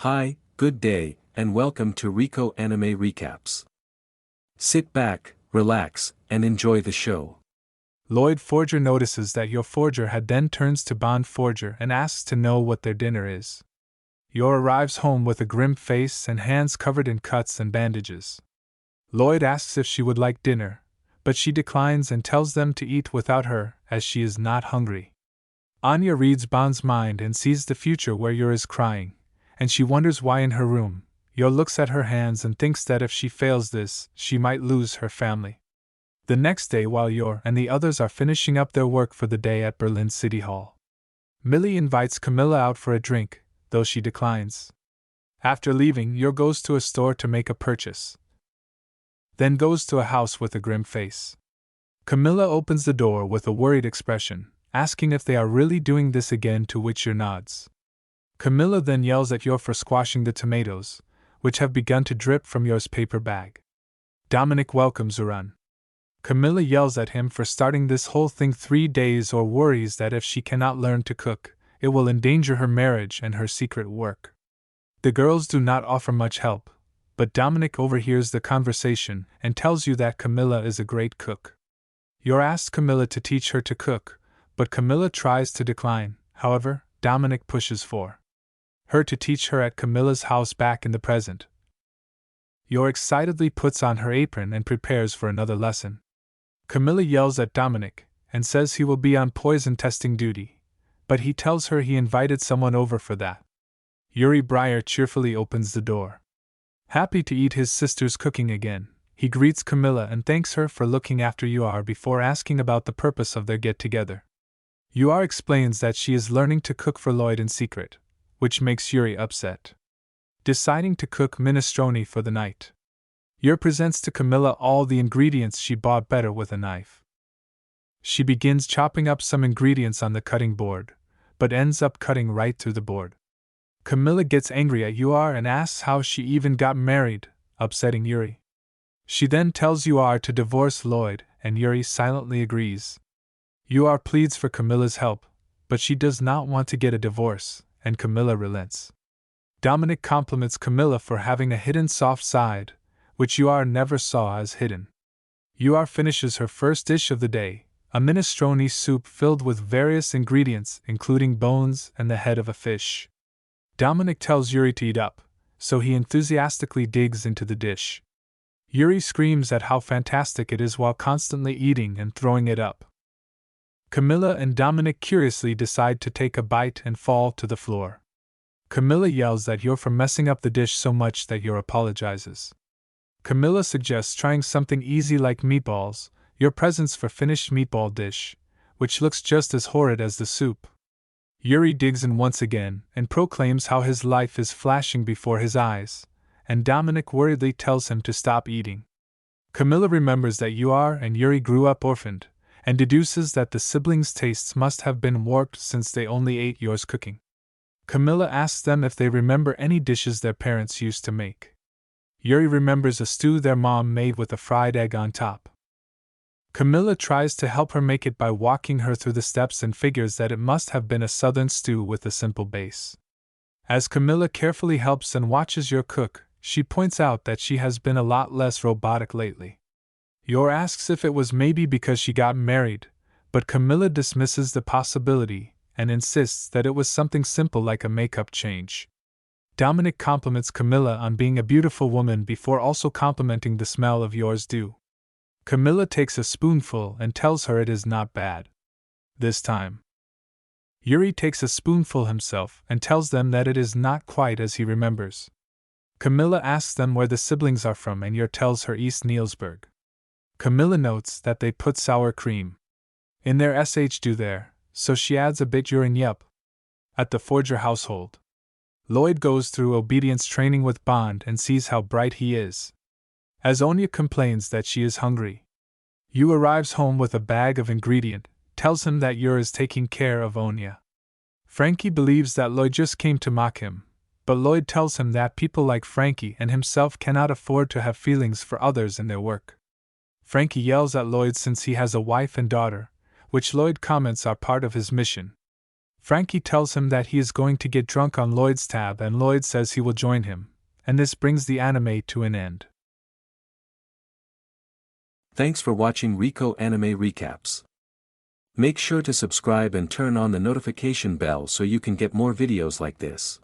Hi, good day, and welcome to Rico Anime Recaps. Sit back, relax, and enjoy the show. Lloyd Forger notices that your forger had then turns to Bond Forger and asks to know what their dinner is. Yor arrives home with a grim face and hands covered in cuts and bandages. Lloyd asks if she would like dinner, but she declines and tells them to eat without her, as she is not hungry. Anya reads Bond's mind and sees the future where Yor is crying, and she wonders why in her room. Yor looks at her hands and thinks that if she fails this, she might lose her family. The next day, while Yor and the others are finishing up their work for the day at Berlin City Hall, Millie invites Camilla out for a drink, though she declines. After leaving, Yor goes to a store to make a purchase, then goes to a house with a grim face. Camilla opens the door with a worried expression, asking if they are really doing this again, to which Yor nods. Camilla then yells at Yor for squashing the tomatoes, which have begun to drip from Yor's paper bag. Dominic welcomes Uran. Camilla yells at him for starting this whole thing 3 days, or worries that if she cannot learn to cook, it will endanger her marriage and her secret work. The girls do not offer much help, but Dominic overhears the conversation and tells you that Camilla is a great cook. Yor asks Camilla to teach her to cook, but Camilla tries to decline. However, Dominic pushes for her to teach her at Camilla's house back in the present. Yor excitedly puts on her apron and prepares for another lesson. Camilla yells at Dominic and says he will be on poison testing duty, but he tells her he invited someone over for that. Yuri Breyer cheerfully opens the door. Happy to eat his sister's cooking again, he greets Camilla and thanks her for looking after Uar before asking about the purpose of their get-together. Uar explains that she is learning to cook for Lloyd in secret, which makes Yuri upset. Deciding to cook minestrone for the night, Yuri presents to Camilla all the ingredients she bought better with a knife. She begins chopping up some ingredients on the cutting board, but ends up cutting right through the board. Camilla gets angry at Uar and asks how she even got married, upsetting Yuri. She then tells Uar to divorce Lloyd, and Yuri silently agrees. Uar pleads for Camilla's help, but she does not want to get a divorce, and Camilla relents. Dominic compliments Camilla for having a hidden soft side, which Uar never saw as hidden. Uar finishes her first dish of the day, a minestrone soup filled with various ingredients, including bones and the head of a fish. Dominic tells Yuri to eat up, so he enthusiastically digs into the dish. Yuri screams at how fantastic it is while constantly eating and throwing it up. Camilla and Dominic curiously decide to take a bite and fall to the floor. Camilla yells at Yor for messing up the dish so much that Yor apologizes. Camilla suggests trying something easy like meatballs. Yor presents for finished meatball dish, which looks just as horrid as the soup. Yuri digs in once again and proclaims how his life is flashing before his eyes, and Dominic worriedly tells him to stop eating. Camilla remembers that Uar and Yuri grew up orphaned, and deduces that the siblings' tastes must have been warped since they only ate Yor's cooking. Camilla asks them if they remember any dishes their parents used to make. Yuri remembers a stew their mom made with a fried egg on top. Camilla tries to help her make it by walking her through the steps and figures that it must have been a southern stew with a simple base. As Camilla carefully helps and watches Yor cook, she points out that she has been a lot less robotic lately. Yor asks if it was maybe because she got married, but Camilla dismisses the possibility and insists that it was something simple like a makeup change. Dominic compliments Camilla on being a beautiful woman before also complimenting the smell of Yor's stew. Camilla takes a spoonful and tells her it is not bad. This time, Yuri takes a spoonful himself and tells them that it is not quite as he remembers. Camilla asks them where the siblings are from, and Yor tells her East Nielsburg. Camilla notes that they put sour cream in their sh there, so she adds a bit Yor and yup. At the Forger household, Lloyd goes through obedience training with Bond and sees how bright he is. As Onya complains that she is hungry, Yu arrives home with a bag of ingredient, tells him that Yor is taking care of Onya. Frankie believes that Lloyd just came to mock him, but Lloyd tells him that people like Frankie and himself cannot afford to have feelings for others in their work. Frankie yells at Lloyd since he has a wife and daughter, which Lloyd comments are part of his mission. Frankie tells him that he is going to get drunk on Lloyd's tab, and Lloyd says he will join him, and this brings the anime to an end. Thanks for watching Rico Anime Recaps. Make sure to subscribe and turn on the notification bell so you can get more videos like this.